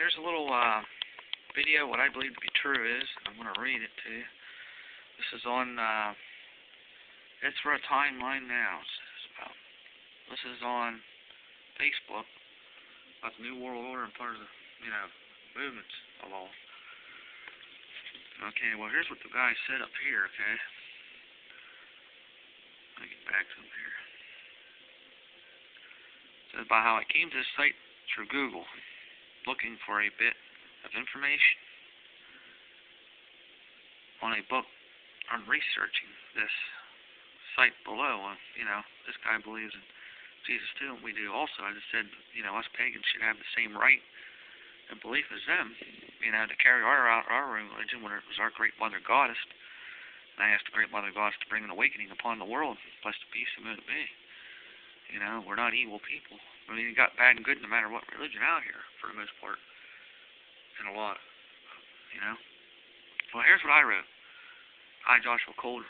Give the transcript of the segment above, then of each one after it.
here's a little video. What I believe to be true is, I'm going to read it to you. This is on, it's for a timeline now. This is on Facebook about the New World Order and part of the, movements of all. Okay, well, here's what the guy said up here, okay? Let me get back to him here. It says, by how I came to this site through Google, looking for a bit of information on a book on researching this site below. This guy believes in Jesus too, and we do also. I just said, us pagans should have the same right and belief as them, to carry our religion when it was our great mother goddess. And I asked the great mother goddess to bring an awakening upon the world, blessed peace and may it be. We're not evil people. I mean, you got bad and good no matter what religion out here, for the most part. And a lot, Well, here's what I wrote. I, Joshua Colder.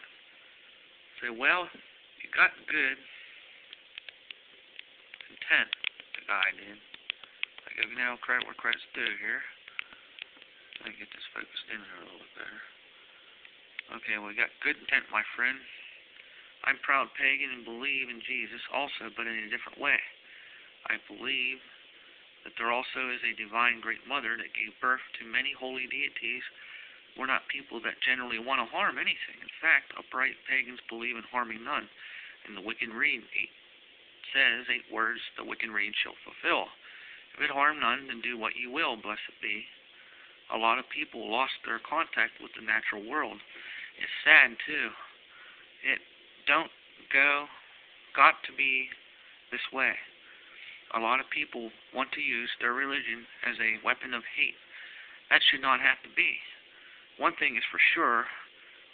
Say, well, you got good intent, the guy did. I give credit where credit's due here. Let me get this focused in here a little bit better. Okay, well, we got good intent, my friend. I'm proud pagan and believe in Jesus also, but in a different way. I believe that there also is a divine great mother that gave birth to many holy deities. We're not people that generally want to harm anything. In fact, upright pagans believe in harming none. And the wicked reed says 8 words the wicked reed shall fulfill. If it harm none, then do what you will, blessed be. A lot of people lost their contact with the natural world. It's sad, too. It got to be this way. A lot of people want to use their religion as a weapon of hate. That should not have to be. One thing is for sure,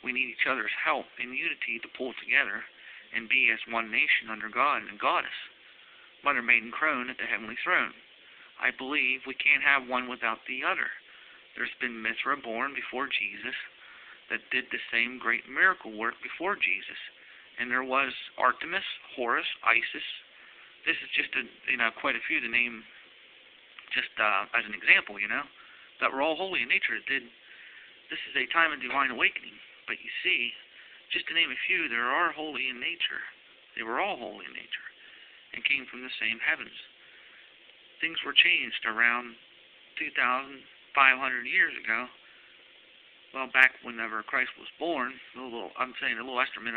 we need each other's help and unity to pull together and be as one nation under God and Goddess, Mother Maiden Crone at the heavenly throne. I believe we can't have one without the other. There's been Mithra born before Jesus that did the same great miracle work before Jesus. And there was Artemis, Horus, Isis. This is just quite a few to name just as an example, that were all holy in nature. This is a time of divine awakening. But you see, just to name a few, there are holy in nature. They were all holy in nature and came from the same heavens. Things were changed around 2,500 years ago. Well, back whenever Christ was born, a little estimate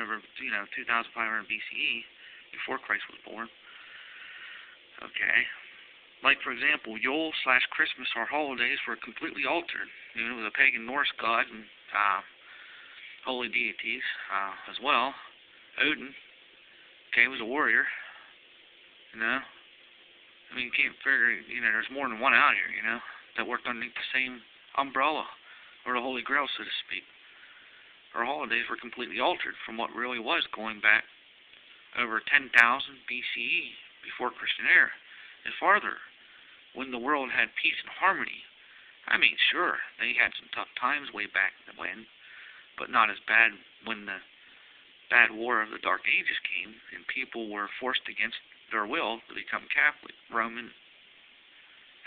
over 2,500 BCE, before Christ was born. Okay, like for example, Yule/Christmas, our holidays were completely altered. With a pagan Norse god and holy deities as well. Odin, was a warrior. You can't figure, there's more than one out here, that worked underneath the same umbrella, or the Holy Grail, so to speak. Our holidays were completely altered from what really was going back over 10,000 BCE, before Christian era, and farther, when the world had peace and harmony. I mean, sure, they had some tough times way back when, but not as bad when the bad war of the Dark Ages came, and people were forced against their will to become Catholic, Roman,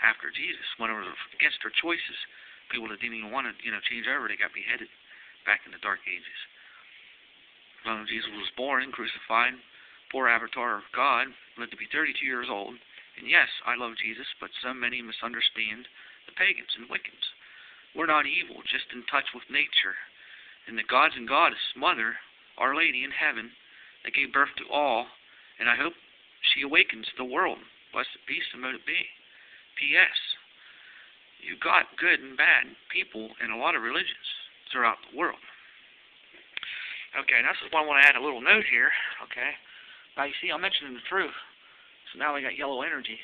after Jesus. When it was against their choices, people that didn't even want to, change over, they got beheaded back in the Dark Ages. When Jesus was born and crucified, poor avatar of God lived to be 32 years old. And yes, I love Jesus, but so many misunderstand the pagans and Wiccans. We're not evil, just in touch with nature. And the gods and goddess, Mother, Our Lady in heaven, that gave birth to all, and I hope she awakens the world. Blessed peace and may it be. P.S. You got good and bad people in a lot of religions throughout the world. Okay, this is why I want to add a little note here, okay? Now, you see, I'm mentioning the truth. So now we got yellow energy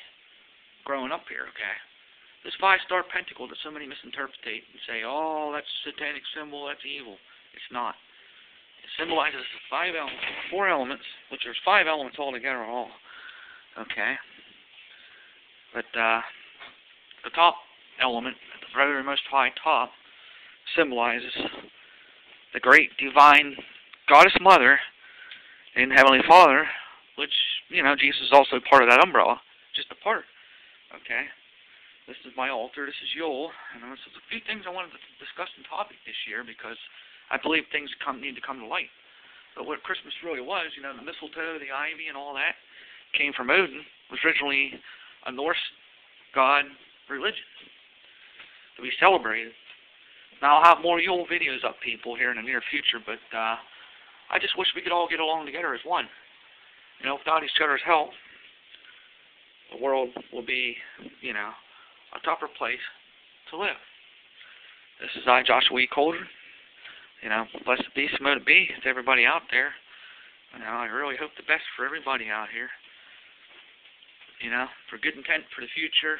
growing up here, okay? This 5-star pentacle that so many misinterpret and say, oh, that's a satanic symbol, that's evil. It's not. It symbolizes the 4 elements, which there's 5 elements altogether all. Okay? But the top element, at the very most high top, symbolizes the great divine Goddess Mother and Heavenly Father, which, Jesus is also part of that umbrella, just a part, okay? This is my altar. This is Yule. And there's a few things I wanted to discuss in topic this year because I believe things need to come to light. But what Christmas really was, the mistletoe, the ivy, and all that came from Odin. It was originally a Norse god religion to be celebrated. Now, I'll have more Yule videos up, people, here in the near future, but I just wish we could all get along together as one. Without each other's help, the world will be, a tougher place to live. This is I, Joshua E. Coulter. Blessed be, mote be to everybody out there. I really hope the best for everybody out here. For good intent for the future,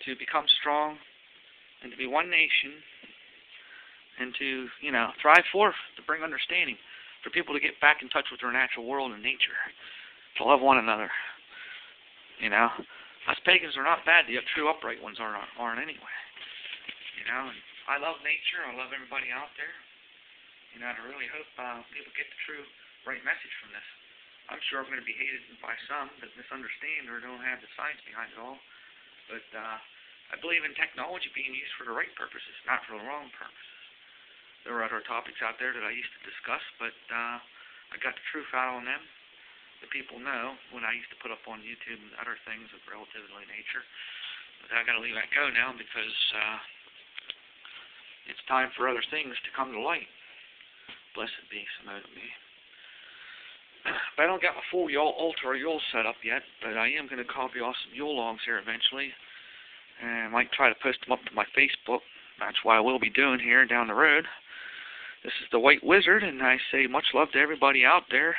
to become strong, and to be one nation, and to, thrive forth, to bring understanding, for people to get back in touch with their natural world and nature, to love one another. Us pagans are not bad, the true upright ones aren't anyway. And I love nature, I love everybody out there. I really hope people get the true, right message from this. I'm sure I'm going to be hated by some that misunderstand or don't have the science behind it all. But I believe in technology being used for the right purposes, not for the wrong purposes. There are other topics out there that I used to discuss, but I got the truth out on them. The people know when I used to put up on YouTube and other things of relatively nature. But I got to leave that go now because it's time for other things to come to light. Blessed be, mote be. But I don't got my full altar or Yule set up yet, but I am going to copy off some Yule logs here eventually. And I might try to post them up to my Facebook. That's what I will be doing here down the road. This is the White Wizard, and I say much love to everybody out there.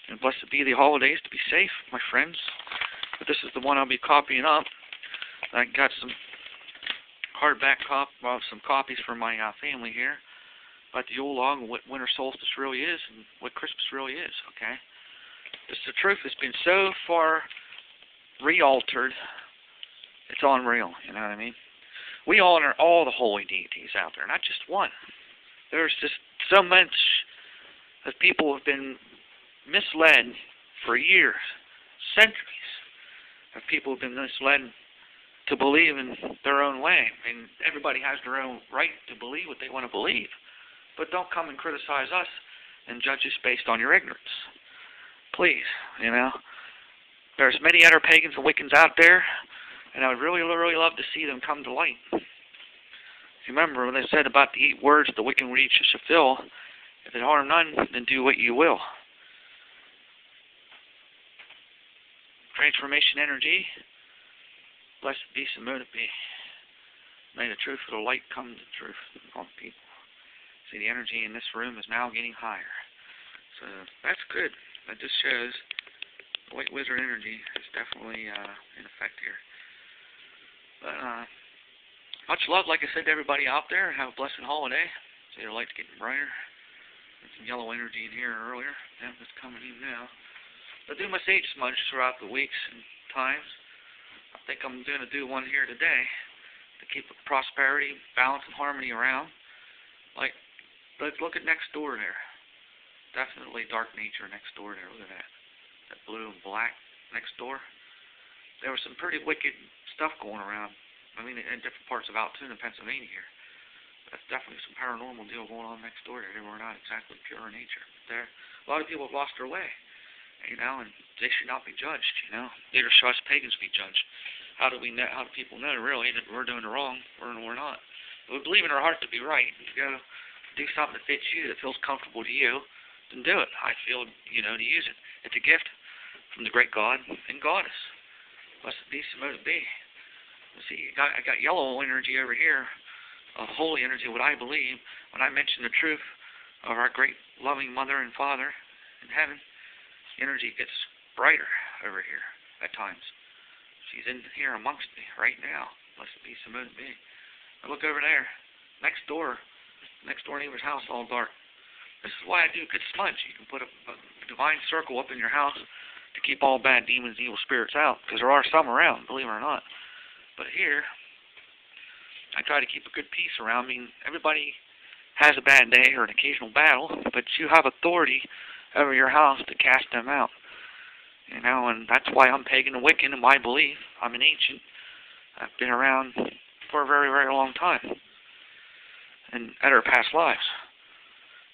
And blessed be the holidays, to be safe, my friends. But this is the one I'll be copying up. I got some hardback some copies for my family here. About the Yule log and what winter solstice really is and what Christmas really is, okay? Just the truth has been so far re-altered, it's unreal, you know what I mean? We honor all the holy deities out there, not just one. There's just so much that people have been misled for years, centuries, of people have been misled to believe in their own way. And everybody has their own right to believe what they want to believe. But don't come and criticize us and judge us based on your ignorance. Please, There's many other pagans and Wiccans out there, and I would really, really love to see them come to light. Remember when they said about the 8 words the Wiccan would each fulfill, if it harm none, then do what you will. Transformation energy, blessed be, mote be. May the truth of the light come to truth on people. See, the energy in this room is now getting higher. So that's good. That just shows the White Wizard energy is definitely in effect here. But much love, like I said, to everybody out there. Have a blessed holiday. See your light's getting brighter. There's some yellow energy in here earlier. Yeah, it's coming in now. I do my sage smudge throughout the weeks and times. I think I'm going to do one here today to keep prosperity, balance, and harmony around. Let's look at next door there. Definitely dark nature next door there. Look at that. That blue and black next door. There was some pretty wicked stuff going around. I mean, in different parts of Altoona, Pennsylvania here. That's definitely some paranormal deal going on next door there. They were not exactly pure in nature. A lot of people have lost their way, and they should not be judged, Neither should us pagans be judged. How do people know, really, that we're doing the wrong or we're not? We believe in our heart to be right. You go do something that fits you, that feels comfortable to you, then do it. I feel, to use it. It's a gift from the great God and Goddess. Blessed be, mote be. See, I got yellow energy over here, holy energy, what I believe. When I mention the truth of our great loving Mother and Father in heaven, the energy gets brighter over here at times. She's in here amongst me right now. Blessed be, mote be. I look over there, next door neighbor's house all dark. This is why I do good smudge. You can put a divine circle up in your house to keep all bad demons and evil spirits out, because there are some around, believe it or not. But here, I try to keep a good peace around me. Everybody has a bad day or an occasional battle, but you have authority over your house to cast them out. And that's why I'm pagan and Wiccan in my belief. I'm an ancient. have been around for a very, very long time and at our past lives.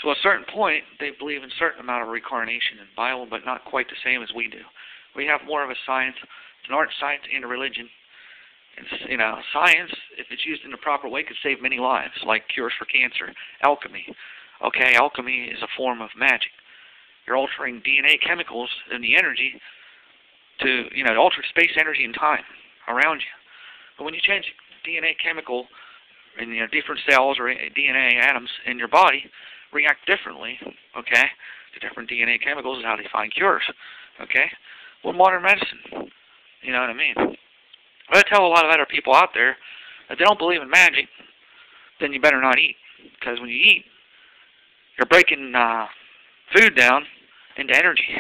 To a certain point, they believe in a certain amount of reincarnation in the Bible, but not quite the same as we do. We have more of a science, an art, science, and a religion. And, science, if it's used in the proper way, could save many lives, like cures for cancer, alchemy. Okay, alchemy is a form of magic. You're altering DNA chemicals and the energy to, alter space, energy, and time around you. But when you change DNA chemical in different cells or DNA atoms in your body, react differently, okay, to different DNA chemicals is how they find cures, okay? Well, modern medicine, you know what I mean? But I tell a lot of other people out there that they don't believe in magic, then you better not eat. Because when you eat, you're breaking food down into energy,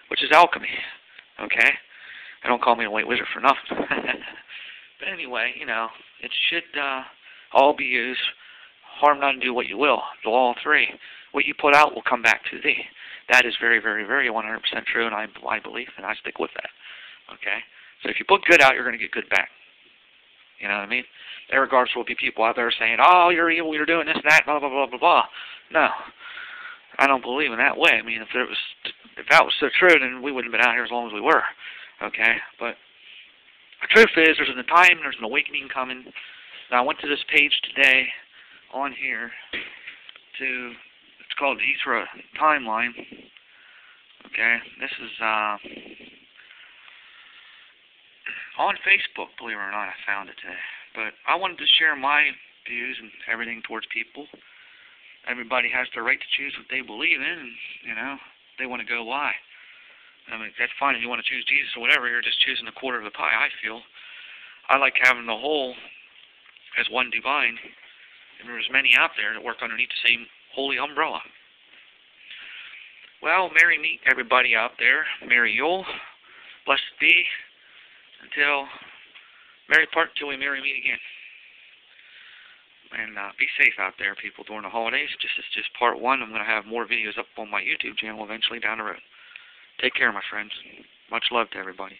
which is alchemy, okay? And don't call me a white wizard for nothing. But anyway, it should all be used. Harm not and do what you will. The law of three. What you put out will come back to thee. That is very, very, very 100% true, and I believe, and I stick with that. Okay? So if you put good out, you're going to get good back. You know what I mean? Irregardless, will be people out there saying, oh, you're evil, you're doing this and that, blah, blah, blah, blah, blah. No. I don't believe in that way. I mean, if that was so true, then we wouldn't have been out here as long as we were. Okay? But the truth is, there's a time, there's an awakening coming. Now, I went to this page today on here it's called Isra Timeline. Okay, this is on Facebook, believe it or not. I found it today, but I wanted to share my views and everything towards people. Everybody has the right to choose what they believe in, and they want to go why. I mean, that's fine if you want to choose Jesus or whatever. You're just choosing a quarter of the pie. I feel I like having the whole as one divine. And there's many out there that work underneath the same holy umbrella. Well, merry meet everybody out there. Merry Yule. Blessed be. Until merry part till we merry meet again. And be safe out there, people, during the holidays. It's just part one. I'm going to have more videos up on my YouTube channel eventually down the road. Take care, my friends. Much love to everybody.